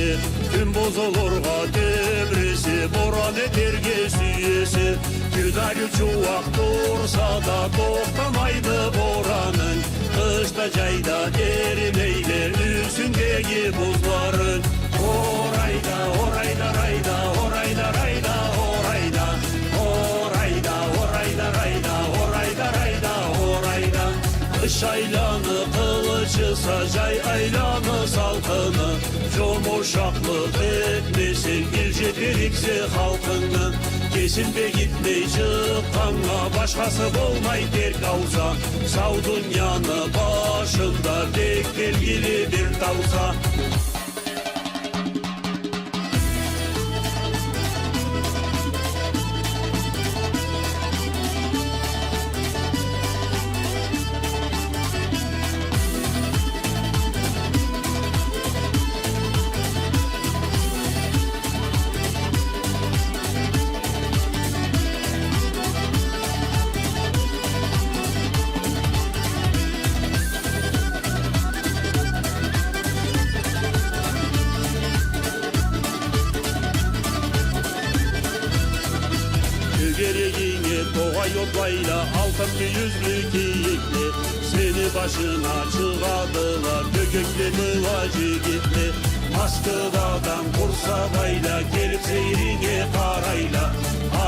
siyesi, gün bozulurga debresi, boran eterge süyesi. Güdagü çuvak dursa da toxtamaydı boranın, kışta cayda erimeyler üstündeki buzların. Orayda, orayda, rayda, orayda, rayda, orayda, orayda, orayda, rayda, orayda, rayda, orayda. Kış aylanı kılıcı sacay aylanı salkını, Cumhurşaklık etmesin ilcetirikse halkını. Kesilme gitmey çıkkanga başkası bolmay der kalsa, sağ dünyanı başında tek belgili bir dalsa. Gereğine toğa yotlayla altın bir yüzlü giyikli, seni başına çıkardılar gökökle mıvacı gitti. Moskva'dan Bursa'dayla gelip seyrine karayla,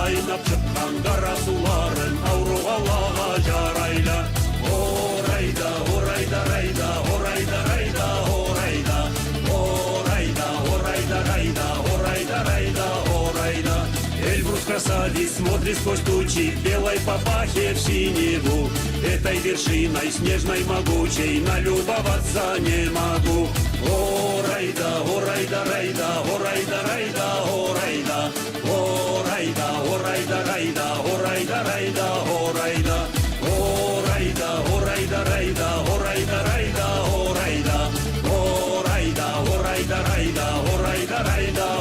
aynap çıkkan kara suların Avrupalığa carayla. Orayda, orayda, rayda, orayda, rayda, orayda, orayda, orayda, rayda, orayda, rayda, orayda. Эльбрус красавец смотрит сквозь тучи белой папахе в синеву. Этой вершиной снежной могучей налюбоваться не могу. О, райда, о, райда, райда, о, райда, райда, о, райда, о, райда, о, райда, райда, о, райда, райда, о, райда, о, райда, о, райда, райда, о, райда, райда, о, райда, о, райда, о, райда, райда, о, райда, райда.